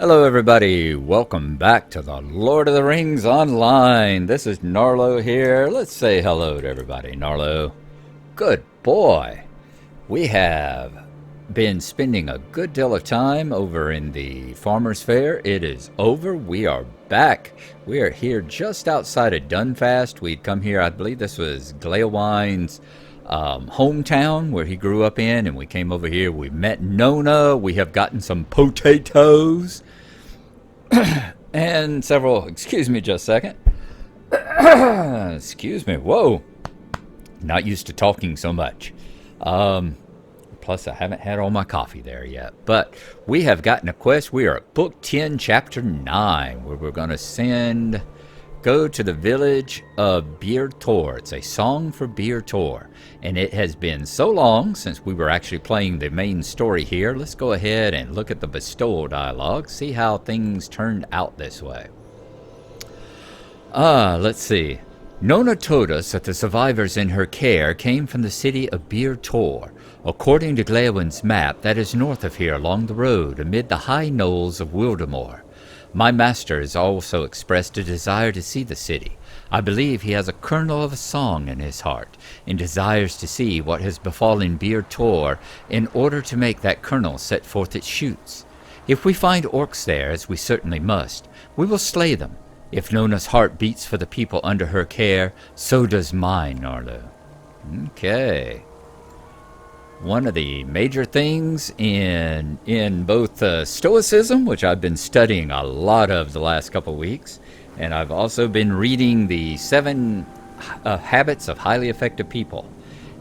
Hello everybody, welcome back to the Lord of the Rings Online. This is Gnarlo here. Let's say hello to everybody. Gnarlo, good boy. We have been spending a good deal of time over in the Farmer's Fair. It is over. We are back. We are here just outside of Dunfast. We'd come here, I believe this was Gleowine's hometown where he grew up in, and we came over here. We met Nona. We have gotten some potatoes and several. Excuse me just a second. Excuse me. Whoa, not used to talking so much. Plus I haven't had all my coffee there yet, but we have gotten a quest. We are at book 10 chapter 9, where we're going to go to the village of Bir Tor. It's a song for Bir Tor. And it has been so long since we were actually playing the main story here. Let's go ahead and look at the bestowal dialogue, see how things turned out this way. Let's see. Nona told us that the survivors in her care came from the city of Bir Tor. According to Gleowine's map, that is north of here along the road, amid the high knolls of Wildemore. My master has also expressed a desire to see the city. I believe he has a kernel of a song in his heart, and desires to see what has befallen Bir Tor in order to make that kernel set forth its shoots. If we find orcs there, as we certainly must, we will slay them. If Nona's heart beats for the people under her care, so does mine, Gnarlo. Okay. One of the major things in both Stoicism, which I've been studying a lot of the last couple of weeks, and I've also been reading the 7 Habits of Highly Effective People.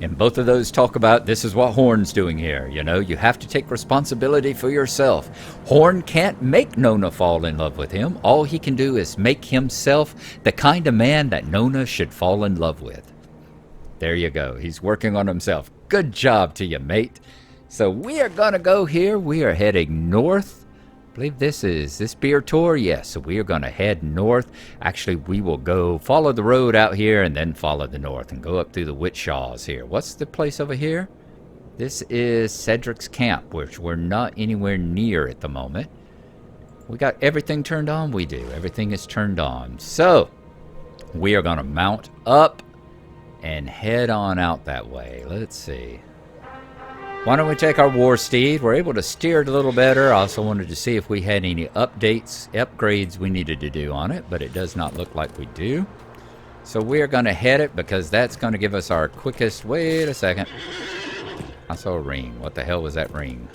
And both of those talk about this is what Horn's doing here. You know, you have to take responsibility for yourself. Horn can't make Nona fall in love with him. All he can do is make himself the kind of man that Nona should fall in love with. There you go. He's working on himself. Good job to you, mate. So we are going to go here. We are heading north. I believe this is Bir Tor. Yes, so we are going to head north. Actually, we will go follow the road out here and then follow the north and go up through the Witchshaws here. What's the place over here? This is Cedric's camp, which we're not anywhere near at the moment. We got everything turned on? We do. Everything is turned on. So we are going to mount up and head on out that way. Let's see. Why don't we take our war steed? We're able to steer it a little better. I also wanted to see if we had any upgrades we needed to do on it, but it does not look like we do. So we're going to head it because that's going to give us our quickest... Wait a second. I saw a ring. What the hell was that ring?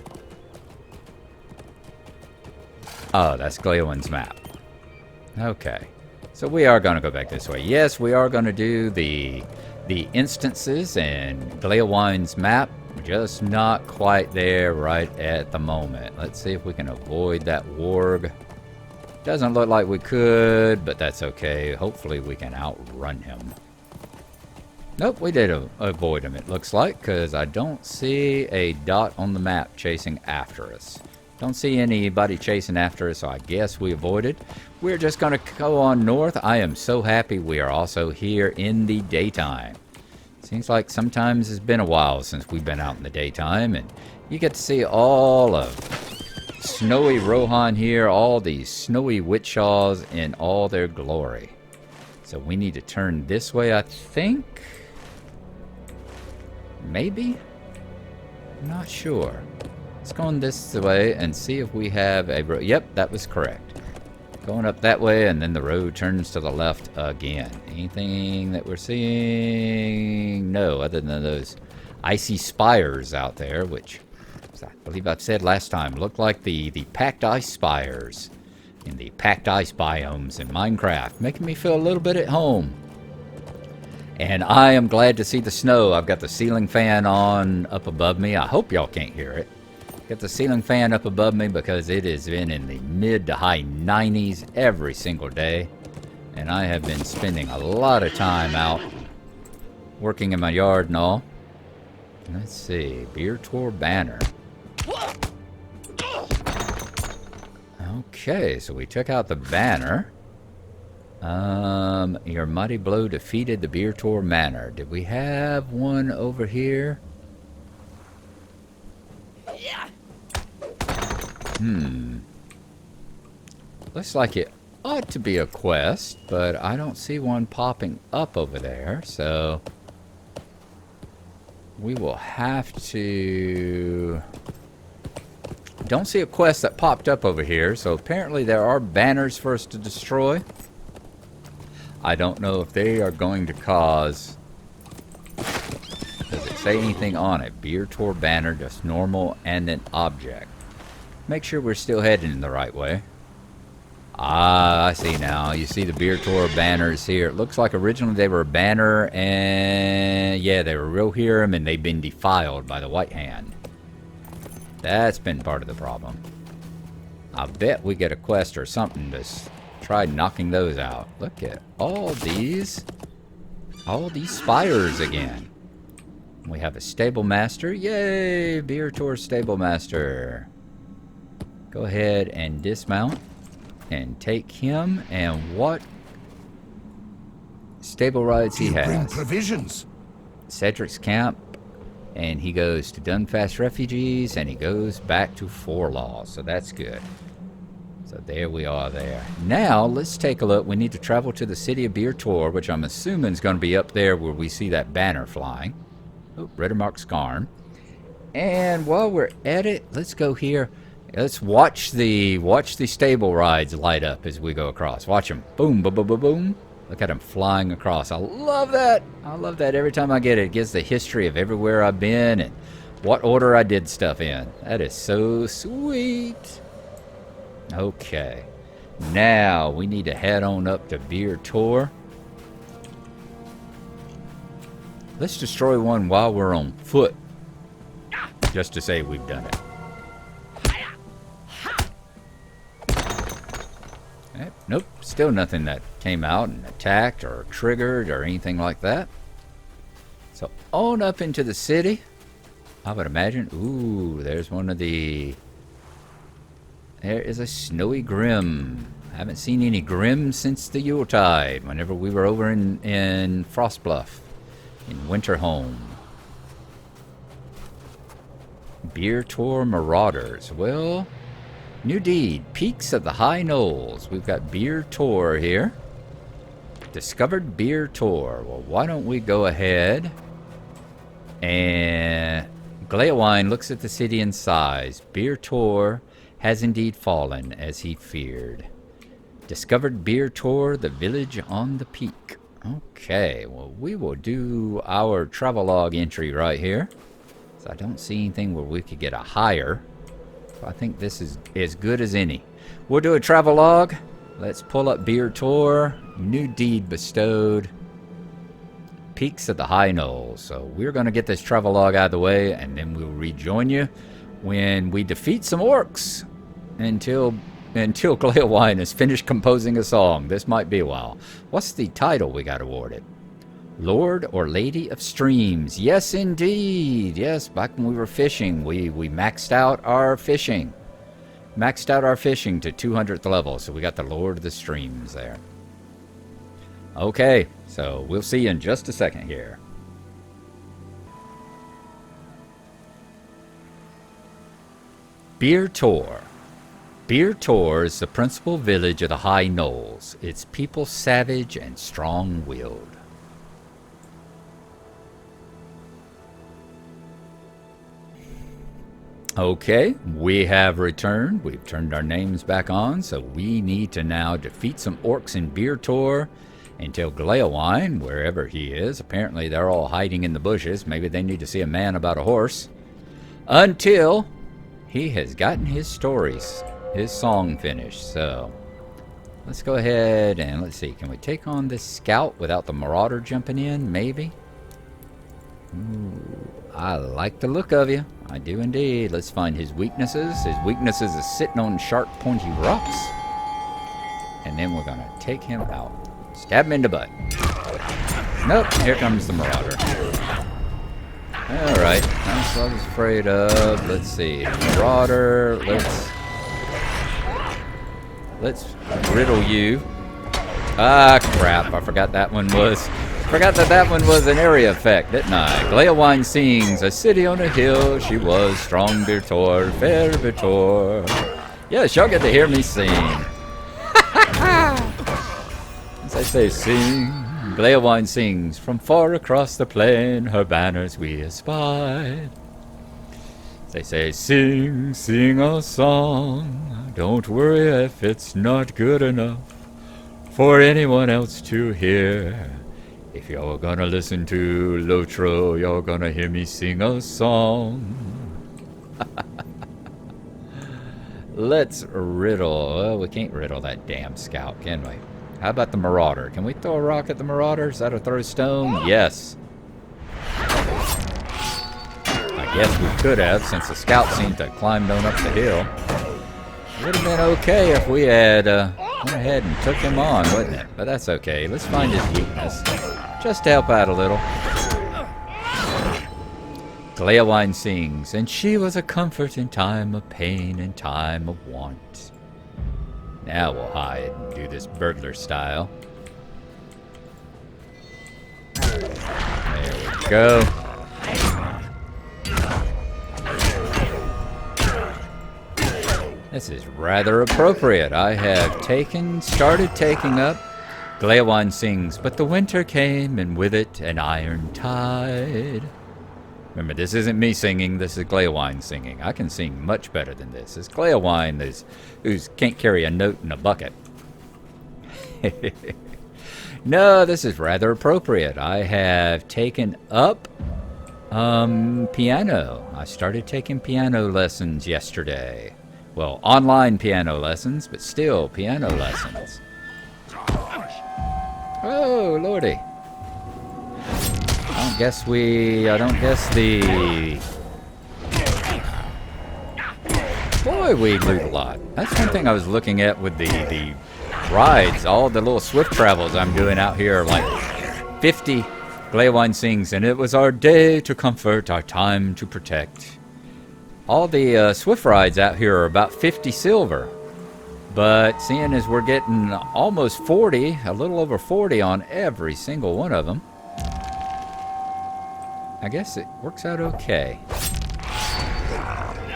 Oh, that's Gleowine's map. Okay. So we are going to go back this way. Yes, we are going to do the instances and Gleowine's map. Just not quite there right at the moment. Let's see if we can avoid that warg. Doesn't look like we could, but that's okay. Hopefully we can outrun him. Nope, we did avoid him, it looks like, because I don't see a dot on the map chasing after us. Don't see anybody chasing after us, so I guess we avoided. We're just going to go on north. I am so happy we are also here in the daytime. Seems like sometimes it's been a while since we've been out in the daytime, and you get to see all of snowy Rohan here, all these snowy Witchshaws in all their glory. So we need to turn this way, I think. Maybe? I'm not sure. Let's go on this way and see if we have a road. Yep, that was correct. Going up that way, and then the road turns to the left again. Anything that we're seeing? No, other than those icy spires out there, which I believe I've said last time, look like the packed ice spires in the packed ice biomes in Minecraft, making me feel a little bit at home. And I am glad to see the snow. I've got the ceiling fan on up above me. I hope y'all can't hear it. Got the ceiling fan up above me because it has been in the mid to high 90s every single day. And I have been spending a lot of time out working in my yard and all. Let's see. Bir Tor banner. Okay, so we took out the banner. Your mighty blow defeated the Bir Tor manor. Did we have one over here? Looks like it ought to be a quest, but I don't see one popping up over there, so we will have to... Don't see a quest that popped up over here, so apparently there are banners for us to destroy. I don't know if they are going to cause... Does it say anything on it? Beer Tour banner, just normal, and an object. Make sure we're still heading in the right way. Ah, I see now. You see the Beer Tour banners here. It looks like originally they were a banner, and yeah, they were Rohirrim, and they've been defiled by the White Hand. That's been part of the problem. I bet we get a quest or something to try knocking those out. Look at all these spires again. We have a stable master. Yay! Beer Tour stable master. Go ahead and dismount and take him. And what stable rides he has? Bring provisions. Cedric's camp, and he goes to Dunfast Refugees, and he goes back to Forlaw. So that's good. So there we are there. Now let's take a look. We need to travel to the city of Beer Tour, which I'm assuming is going to be up there where we see that banner flying. Oh, Rittermark Skarn. And while we're at it, let's go here. Let's watch the stable rides light up as we go across. Watch them. Boom, boom, boom, boom, boom. Look at them flying across. I love that. I love that every time I get it. It gives the history of everywhere I've been and what order I did stuff in. That is so sweet. Okay. Now we need to head on up to Beer Tour. Let's destroy one while we're on foot. Just to say we've done it. Nope, still nothing that came out and attacked or triggered or anything like that. So on up into the city, I would imagine. Ooh, there's one of the... There is a snowy Grim. I haven't seen any Grim since the Yuletide, whenever we were over in Frostbluff, in Winterhome. Beer Tour Marauders. Well... New deed, Peaks of the High Knolls. We've got Beer Tour here. Discovered Beer Tour. Well, why don't we go ahead and... Gleowine looks at the city and sighs. Beer Tour has indeed fallen as he feared. Discovered Beer Tour, the village on the peak. Okay, well, we will do our travelogue entry right here. So I don't see anything where we could get a higher. I think this is as good as any. We'll do a travelogue. Let's pull up Beer Tour. New deed bestowed. Peaks of the High Knolls. So we're going to get this travelogue out of the way, and then we'll rejoin you when we defeat some orcs until Gleowine has finished composing a song. This might be a while. What's the title we got awarded? Lord or Lady of Streams. Yes, indeed. Yes, back when we were fishing, we maxed out our fishing. Maxed out our fishing to 200th level, so we got the Lord of the Streams there. Okay, so we'll see you in just a second here. Beer Tour. Beer Tour is the principal village of the High Knolls. Its people savage and strong-willed. Okay, we have returned. We've turned our names back on, so we need to now defeat some orcs in Beer Tour until Gleowine, wherever he is, apparently they're all hiding in the bushes. Maybe they need to see a man about a horse. Until he has gotten his stories, his song finished. So let's go ahead and let's see. Can we take on this scout without the marauder jumping in? Maybe. Ooh, I like the look of you. I do indeed. Let's find his weaknesses. His weaknesses is sitting on sharp, pointy rocks. And then we're going to take him out. Stab him in the butt. Nope, here comes the marauder. Alright, that's what I was afraid of. Let's see. Marauder, let's riddle you. Ah, crap. I forgot that one was... Forgot that one was an area effect, didn't I? Gleowine sings, a city on a hill, she was strong Beer Tour, fair Beer Tour. Yes, y'all get to hear me sing. They say sing, Gleowine sings, from far across the plain her banners we espied. They say sing, sing a song, don't worry if it's not good enough for anyone else to hear. If you're gonna listen to LOTRO, you're gonna hear me sing a song. Let's riddle. Well, we can't riddle that damn scout, can we? How about the marauder? Can we throw a rock at the marauder? Is that a throw stone? Yes. I guess we could have, since the scout seemed to have climbed on up the hill. It would have been okay if we had went ahead and took him on, wouldn't it? But that's okay. Let's find his weakness, just to help out a little. Gleowine sings, and she was a comfort in time of pain and time of want. Now we'll hide and do this burglar style. There we go. This is rather appropriate. I have started taking up Gleowine sings, but the winter came, and with it an iron tide. Remember, this isn't me singing, this is Gleowine singing. I can sing much better than this. It's Gleowine who can't carry a note in a bucket. No, this is rather appropriate. I have taken up piano. I started taking piano lessons yesterday. Well, online piano lessons, but still piano lessons. Oh, lordy. I don't guess the... Boy, we loot a lot. That's one thing I was looking at with the rides. All the little swift travels I'm doing out here, like 50 Gleowine sings, and it was our day to comfort, our time to protect. All the swift rides out here are about 50 silver. But seeing as we're getting almost 40, a little over 40 on every single one of them, I guess it works out okay.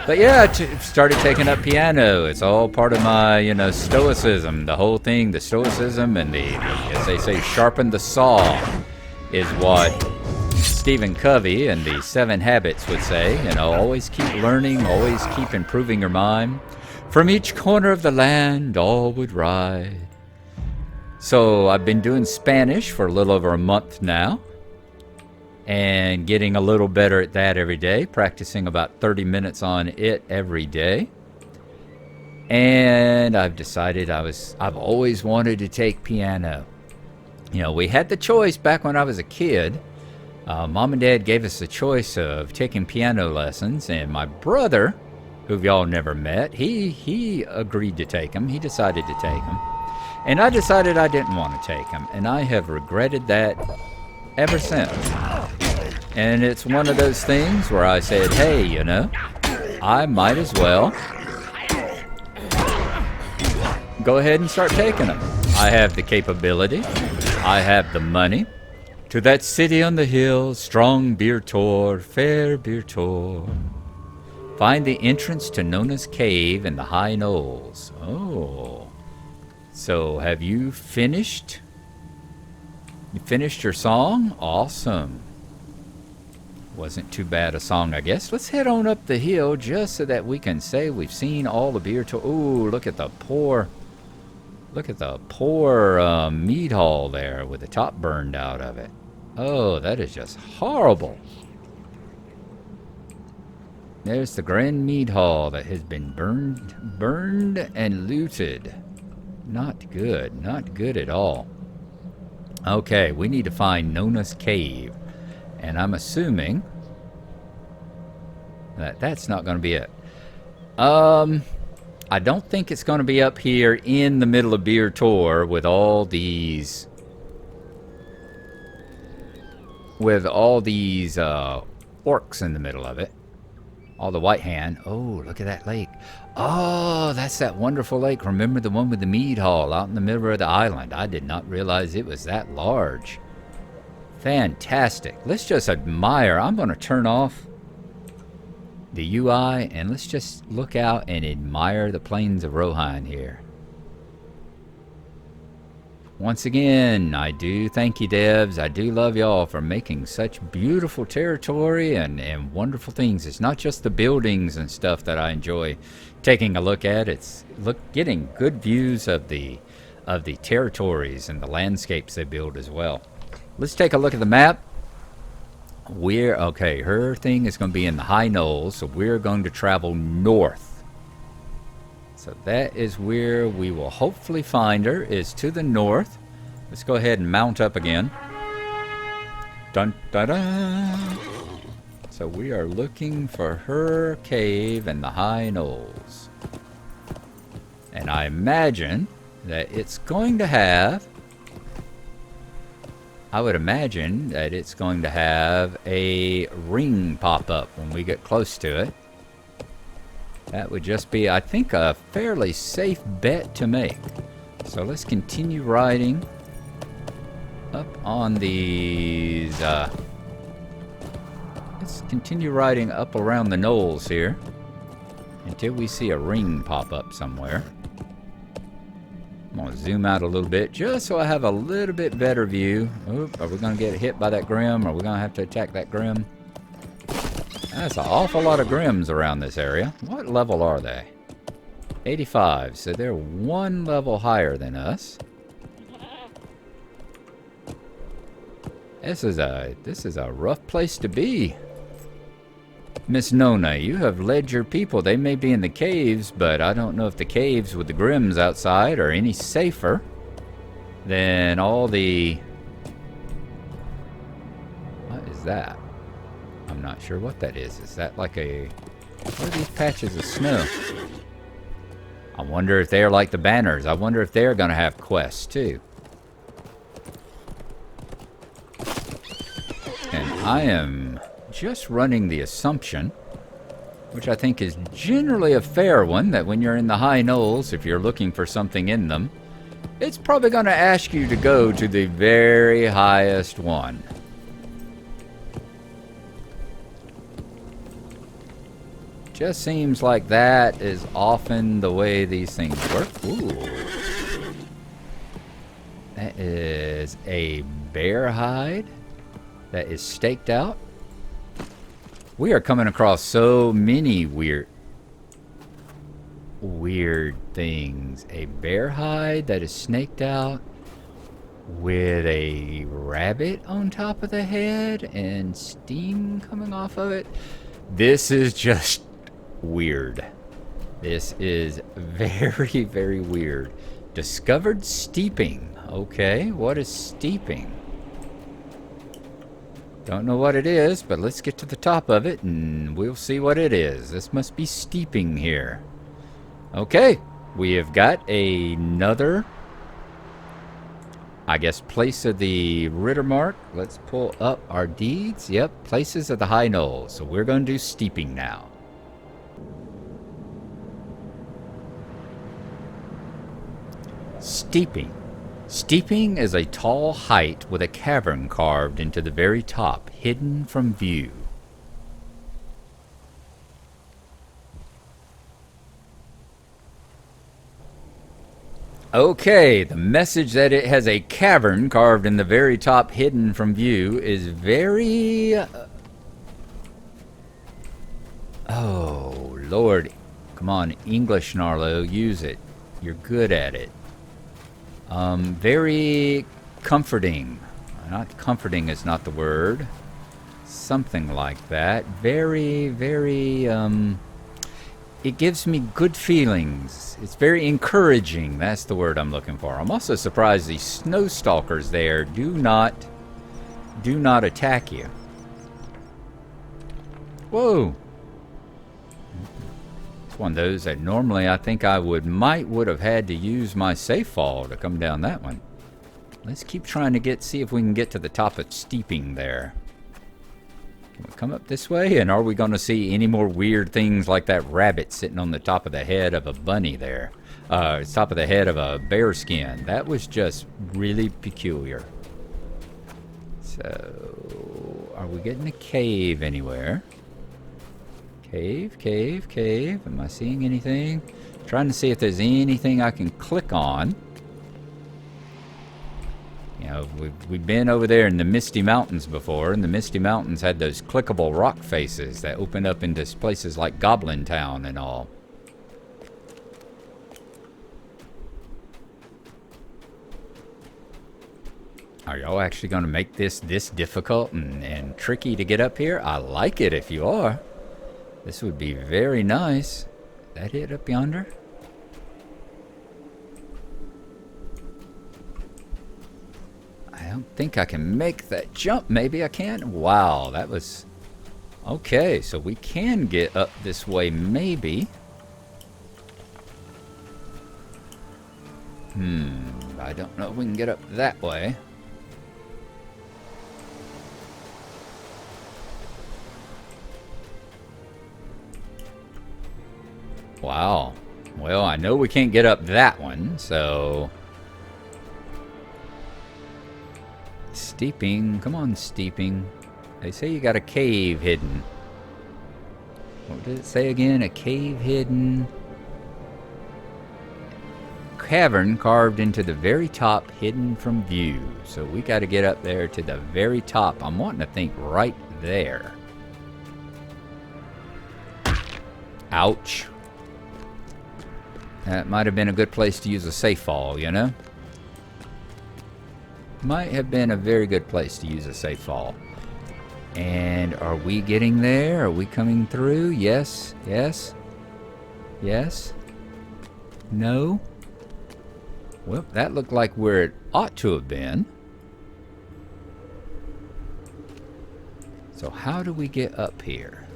But yeah, I started taking up piano. It's all part of my, stoicism. The whole thing, the stoicism and the as they say, sharpen the saw is what Stephen Covey and the 7 Habits would say. Always keep learning, always keep improving your mind. From each corner of the land, all would ride. So I've been doing Spanish for a little over a month now. And getting a little better at that every day, practicing about 30 minutes on it every day. And I've decided I've always wanted to take piano. We had the choice back when I was a kid. Mom and Dad gave us the choice of taking piano lessons, and my brother, who y'all never met, he agreed to take them. He decided to take them. And I decided I didn't want to take them, and I have regretted that ever since. And it's one of those things where I said, hey, I might as well go ahead and start taking them. I have the capability. I have the money. To that city on the hill, strong beer tour, fair beer tour. Find the entrance to Nona's cave in the high knolls. Oh. So have you finished? You finished your song? Awesome. Wasn't too bad a song, I guess. Let's head on up the hill just so that we can say we've seen all the beer tour. Ooh, look at the poor mead hall there with the top burned out of it. Oh, that is just horrible. There's the grand mead hall that has been burned and looted. Not good. Not good at all. Okay, we need to find Nona's cave. And I'm assuming that that's not going to be it. I don't think it's going to be up here in the middle of Beer Tour with all these orcs in the middle of it. All the white hand. Oh, look at that lake. Oh, that's that wonderful lake. Remember the one with the mead hall out in the middle of the island? I did not realize it was that large. Fantastic. Let's just admire. I'm going to turn off the UI and let's just look out and admire the plains of Rohan here. Once again, I do thank you, devs. I do love y'all for making such beautiful territory and wonderful things. It's not just the buildings and stuff that I enjoy taking a look at. It's getting good views of the territories and the landscapes they build as well. Let's take a look at the map. Okay, her thing is going to be in the high knolls, so we're going to travel north. So that is where we will hopefully find her, is to the north. Let's go ahead and mount up again. Dun, dun, dun. So we are looking for her cave in the high knolls. And I imagine that it's going to have... I would imagine that it's going to have a ring pop up when we get close to it. That would just be, I think, a fairly safe bet to make. So let's continue riding up on these... let's continue riding up around the knolls here until we see a ring pop up somewhere. I'm going to zoom out a little bit just so I have a little bit better view. Oop, are we going to get hit by that Grim? Are we going to have to attack that Grim? That's an awful lot of Grims around this area. What level are they? 85, so they're one level higher than us. This is a rough place to be. Miss Nona, you have led your people. They may be in the caves, but I don't know if the caves with the Grims outside are any safer than all the... What is that? I'm not sure what that is. Is that like a... What are these patches of snow? I wonder if they're like the banners. I wonder if they're going to have quests too. And I am just running the assumption, which I think is generally a fair one, that when you're in the high knolls, if you're looking for something in them, it's probably going to ask you to go to the very highest one. Just seems like that is often the way these things work. Ooh. That is a bear hide that is staked out. We are coming across so many weird things. A bear hide that is snaked out with a rabbit on top of the head and steam coming off of it. This is just weird. This is very, very weird. Discovered steeping. Okay, what is steeping? Don't know what it is, but let's get to the top of it and we'll see what it is. This must be steeping here. Okay, we have got another, I guess, place of the Ritter mark. Let's pull up our deeds. Yep, places of the high knoll. So we're going to do steeping now. Steeping. Steeping is a tall height with a cavern carved into the very top, hidden from view. Okay, the message that it has a cavern carved in the very top, hidden from view, is very... Oh, Lord. Come on, English, Gnarlo, use it. You're good at it. Very comforting. Not comforting is not the word. Something like that. Very, very, it gives me good feelings. It's very encouraging. That's the word I'm looking for. I'm also surprised these snow stalkers there do not attack you. Whoa. It's one of those that normally I think I would have had to use my safe fall to come down that one. Let's keep trying to see if we can get to the top of steeping there. Can we come up this way? And are we going to see any more weird things like that rabbit sitting on the top of the head of a bunny there? Top of the head of a bear skin. That was just really peculiar. So, are we getting a cave anywhere? Cave, cave, cave. Am I seeing anything? Trying to see if there's anything I can click on. we've been over there in the Misty Mountains before, and the Misty Mountains had those clickable rock faces that opened up into places like Goblin Town and all. Are y'all actually going to make this difficult and tricky to get up here? I like it if you are. This would be very nice. That it up yonder? I don't think I can make that jump. Maybe I can. Wow, that was... Okay, so we can get up this way, maybe. I don't know if we can get up that way. Wow. Well, I know we can't get up that one, so... Steeping. Come on, steeping. They say you got a cave hidden. What did it say again? A cave hidden... Cavern carved into the very top, hidden from view. So we got to get up there to the very top. I'm wanting to think right there. Ouch. That might have been a good place to use a safe fall, you know? Might have been a very good place to use a safe fall. And are we getting there? Are we coming through? Yes. Yes. Yes. No. Well, that looked like where it ought to have been. So how do we get up here?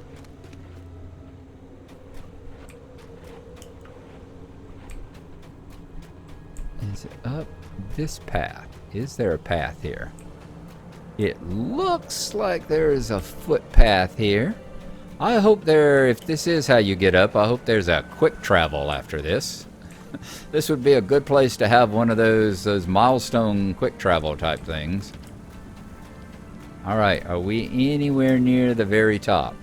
Is it up this path? Is there a path here? It looks like there is a footpath here. I hope if this is how you get up, I hope there's a quick travel after this. This would be a good place to have one of those milestone quick travel type things. Alright, are we anywhere near the very top?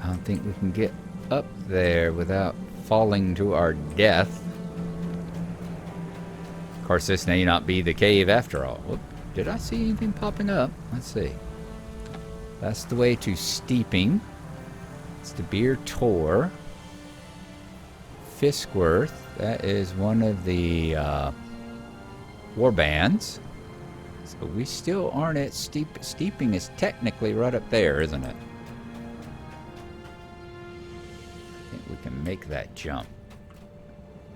I don't think we can get up there without falling to our death. Of course, this may not be the cave after all. Whoop, did I see anything popping up? Let's see. That's the way to Steeping. It's the Beer Tor. Fiskworth. That is one of the war bands. So we still aren't at Steeping is technically right up there, isn't it? I think we can make that jump.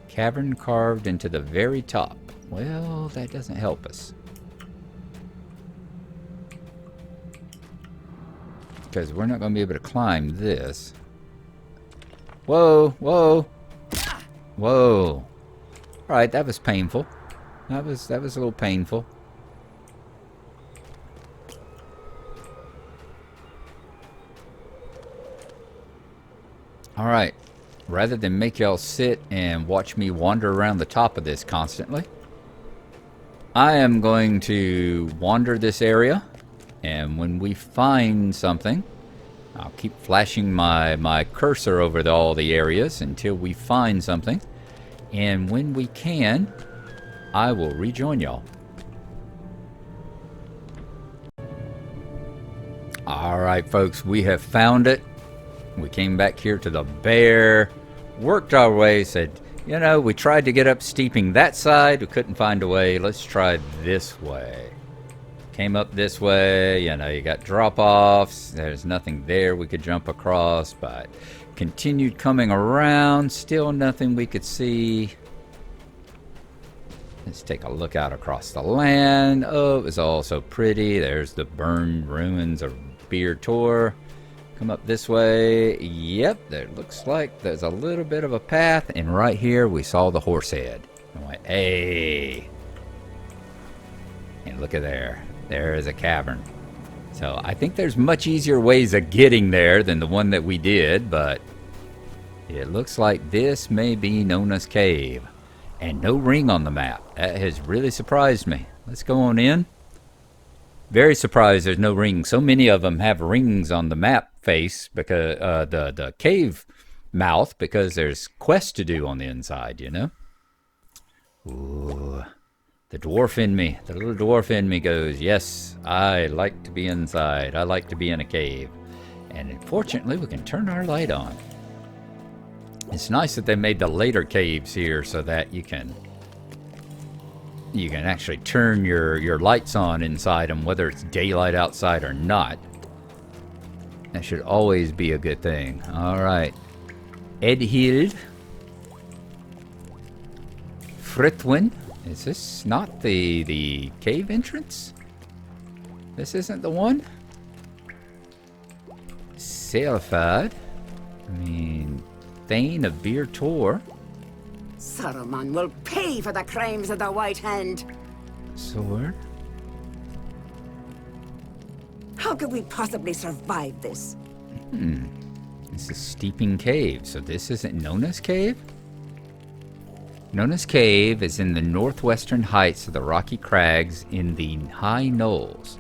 Cavern carved into the very top. Well, that doesn't help us. Because we're not going to be able to climb this. Whoa, whoa, whoa. Alright, that was painful. That was a little painful. Alright, rather than make y'all sit and watch me wander around the top of this constantly, I am going to wander this area, and when we find something, I'll keep flashing my cursor over all the areas until we find something, and when we can, I will rejoin y'all. Alright folks, we have found it. We came back here to the bear, worked our way, said, you know, we tried to get up Steeping that side, we couldn't find a way, let's try this way. Came up this way, you know, you got drop-offs, there's nothing there we could jump across, but continued coming around, still nothing we could see. Let's take a look out across the land. Oh, it was all so pretty. There's the burned ruins of Beer Tor. Come up this way. Yep, there looks like there's a little bit of a path, and right here we saw the horse head. I went, hey. And look at there. There is a cavern. So I think there's much easier ways of getting there than the one that we did, but it looks like this may be Nona's cave. And no ring on the map. That has really surprised me. Let's go on in. Very surprised there's no ring. So many of them have rings on the map face because the cave mouth because there's quests to do on the inside, you know? Ooh. The dwarf in me, the little dwarf in me goes, yes, I like to be inside. I like to be in a cave. And unfortunately, we can turn our light on. It's nice that they made the later caves here so that you can actually turn your lights on inside them, whether it's daylight outside or not. That should always be a good thing. All right. Edhild. Frithwin. Is this not the cave entrance? This isn't the one? Sailfad. I mean, Thane of Bir Tor. Saruman will pay for the crimes of the White Hand. Sword. How could we possibly survive this? This is Steeping Cave, so this isn't Nona's Cave? Nona's Cave is in the northwestern heights of the rocky crags in the high knolls.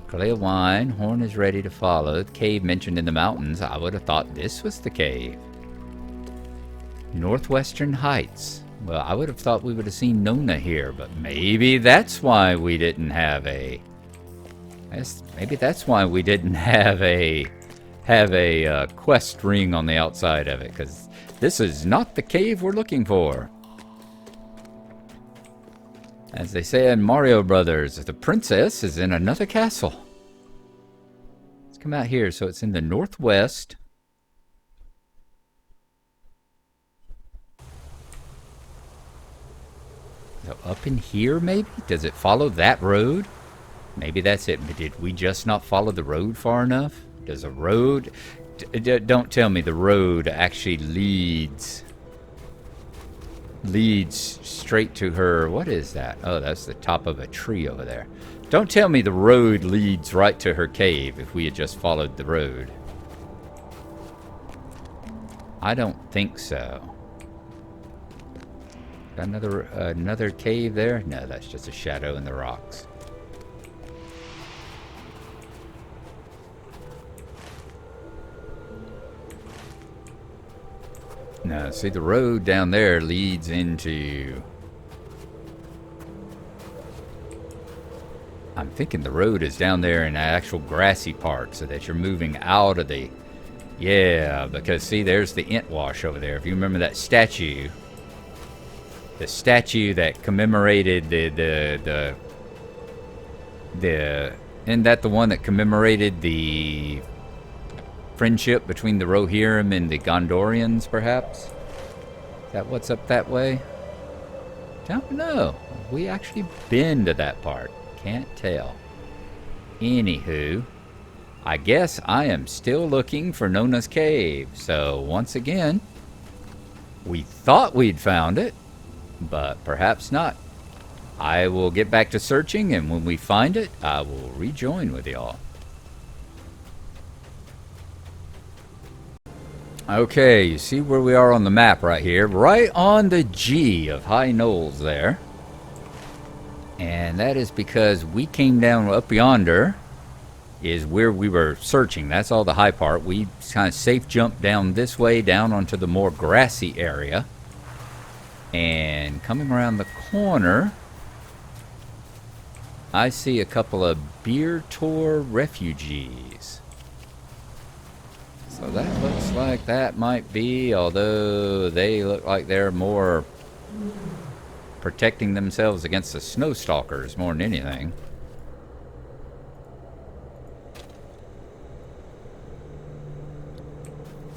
Glewine, Horn is ready to follow. The cave mentioned in the mountains. I would have thought this was the cave. Northwestern heights. Well, I would have thought we would have seen Nona here, but maybe that's why we didn't have a... Maybe that's why we didn't have a quest ring on the outside of it, because this is not the cave we're looking for. As they say in Mario Brothers, the princess is in another castle. Let's come out here. So it's in the northwest. So up in here, maybe? Does it follow that road? Maybe that's it. But did we just not follow the road far enough? Does a road... don't tell me the road actually leads straight to her. What is that? Oh, that's the top of a tree over there. Don't tell me the road leads right to her cave if we had just followed the road. I don't think so. Got another cave there? No, that's just a shadow in the rocks. No, see, the road down there leads into... I'm thinking the road is down there in the actual grassy part, so that you're moving out of the... Yeah, because see, there's the Entwash over there. If you remember that statue... The statue that commemorated the... Isn't that the one that commemorated the... friendship between the Rohirrim and the Gondorians, perhaps? Is that what's up that way? Don't know. We actually been to that part. Can't tell. Anywho, I guess I am still looking for Nona's Cave. So, once again, we thought we'd found it, but perhaps not. I will get back to searching, and when we find it, I will rejoin with y'all. Okay, you see where we are on the map right here. Right on the G of High Knolls there. And that is because we came down up yonder is where we were searching. That's all the high part. We kind of safe jumped down this way, down onto the more grassy area. And coming around the corner, I see a couple of Bir Tor refugees. So that looks like that might be, although they look like they're more protecting themselves against the snow stalkers more than anything.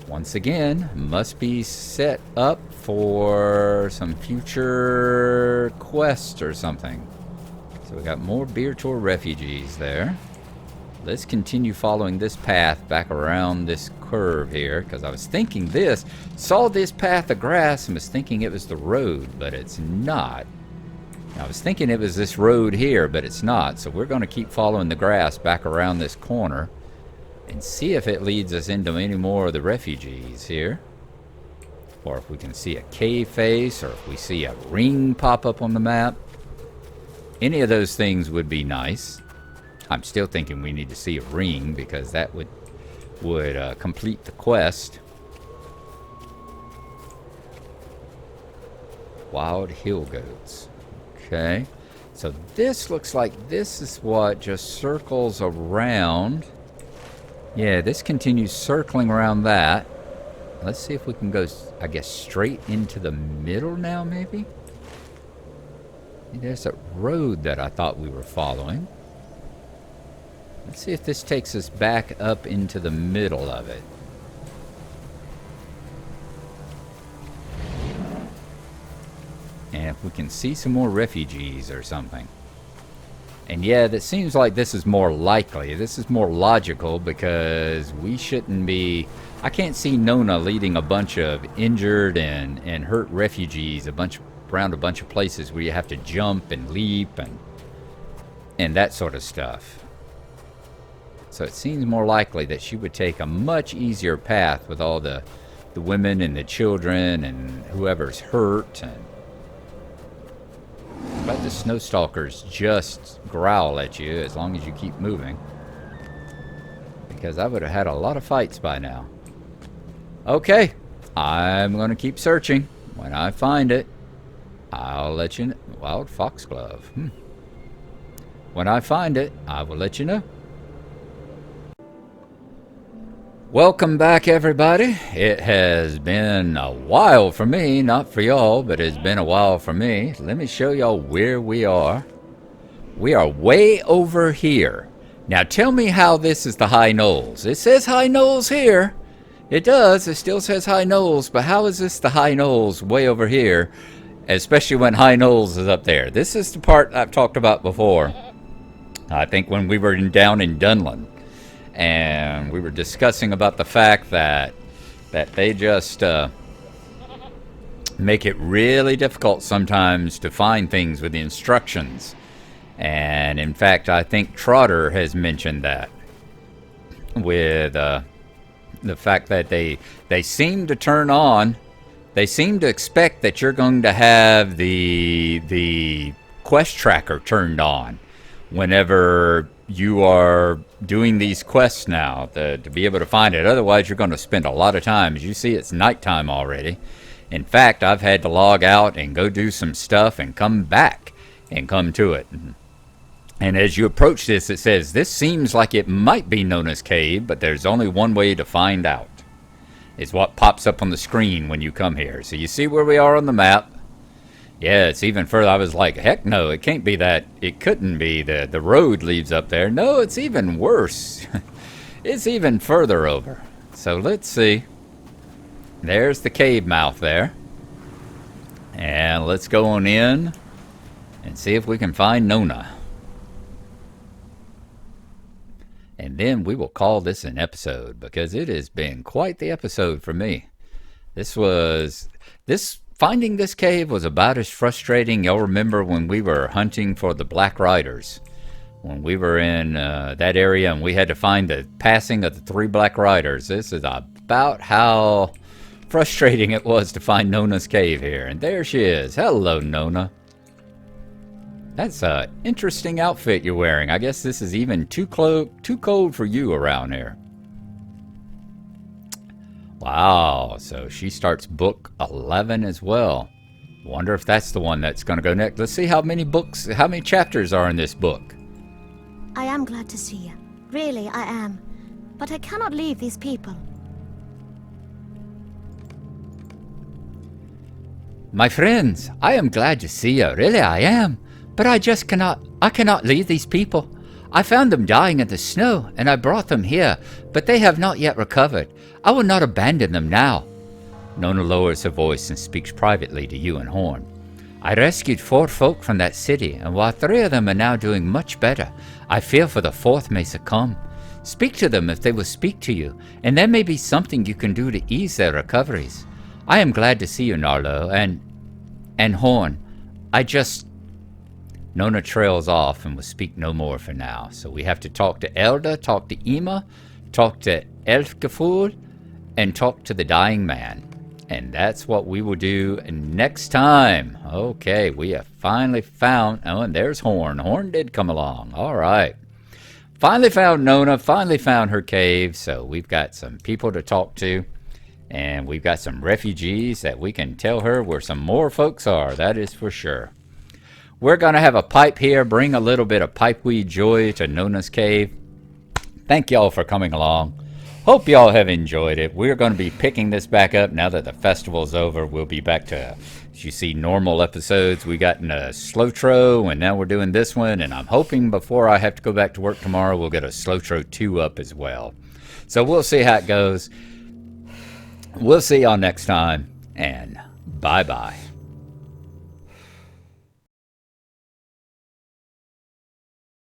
Once again, must be set up for some future quest or something. So we got more Bir Tor refugees there. Let's continue following this path back around this curve here, because I was thinking saw this path of grass and was thinking it was the road, but it's not. I was thinking it was this road here, but it's not. So we're going to keep following the grass back around this corner and see if it leads us into any more of the refugees here. Or if we can see a cave face, or if we see a ring pop up on the map. Any of those things would be nice. I'm still thinking we need to see a ring, because that would complete the quest. wild hill goats. Okay. So this looks like this is what just circles around. Yeah, this continues circling around that. Let's see if we can go, I guess, straight into the middle now, maybe? There's a road that I thought we were following. Let's see if this takes us back up into the middle of it. And if we can see some more refugees or something. And yeah, that seems like this is more likely. This is more logical because we shouldn't be... I can't see Nona leading a bunch of injured and hurt refugees around a bunch of places where you have to jump and leap and that sort of stuff. So it seems more likely that she would take a much easier path with all the women and the children and whoever's hurt. And but the snow stalkers just growl at you as long as you keep moving. Because I would have had a lot of fights by now. Okay, I'm going to keep searching. When I find it, I'll let you know. Wild foxglove. When I find it, I will let you know. Welcome back, everybody. It has been a while for me, not for y'all, but it's been a while for me. Let me show y'all where we are. We are way over here. Now tell me how this is the High Knolls. It says High Knolls here. It does. It still says High Knolls, but how is this the High Knolls way over here, especially when High Knolls is up there? This is the part I've talked about before. I think when we were down in Dunland. And we were discussing about the fact that they just make it really difficult sometimes to find things with the instructions. And in fact, I think Trotter has mentioned that with the fact that they seem to turn on. They seem to expect that you're going to have the quest tracker turned on whenever you are doing these quests now to be able to find it. Otherwise, you're going to spend a lot of time. As you see, it's nighttime already. In fact, I've had to log out and go do some stuff and come back and come to it. And as you approach this, it says, this seems like it might be Nona's cave, but there's only one way to find out. It's what pops up on the screen when you come here. So you see where we are on the map. Yeah, it's even further. I was like, heck no, it can't be that. It couldn't be. The road leads up there. No, it's even worse. It's even further over. So let's see. There's the cave mouth there. And let's go on in and see if we can find Nona. And then we will call this an episode because it has been quite the episode for me. Finding this cave was about as frustrating. Y'all remember when we were hunting for the Black Riders? When we were in that area and we had to find the passing of the 3 Black Riders. This is about how frustrating it was to find Nona's cave here. And there she is. Hello, Nona. That's an interesting outfit you're wearing. I guess this is even too cold for you around here. Wow, so she starts book 11 as well. Wonder if that's the one that's going to go next. Let's see how many chapters are in this book. I am glad to see you. Really, I am. But I cannot leave these people. My friends, I am glad to see you. Really, I am. But I cannot leave these people. I found them dying in the snow, and I brought them here, but they have not yet recovered. I will not abandon them now. Nona lowers her voice and speaks privately to you and Horn. I rescued 4 folk from that city, and while 3 of them are now doing much better, I fear for the 4th may succumb. Speak to them if they will speak to you, and there may be something you can do to ease their recoveries. I am glad to see you, Gnarlo, and Horn. Nona trails off and will speak no more for now. So we have to talk to Elda, talk to Ema, talk to Elfgaful, and talk to the dying man. And that's what we will do next time. Okay, we have finally found... Oh, and there's Horn. Horn did come along. All right. Finally found Nona. Finally found her cave. So we've got some people to talk to. And we've got some refugees that we can tell her where some more folks are. That is for sure. We're going to have a pipe here. Bring a little bit of pipeweed joy to Nona's Cave. Thank y'all for coming along. Hope y'all have enjoyed it. We're going to be picking this back up now that the festival's over. We'll be back to, as you see, normal episodes. We got in a Slotro, and now we're doing this one. And I'm hoping before I have to go back to work tomorrow, we'll get a Slotro 2 up as well. So we'll see how it goes. We'll see y'all next time, and bye-bye.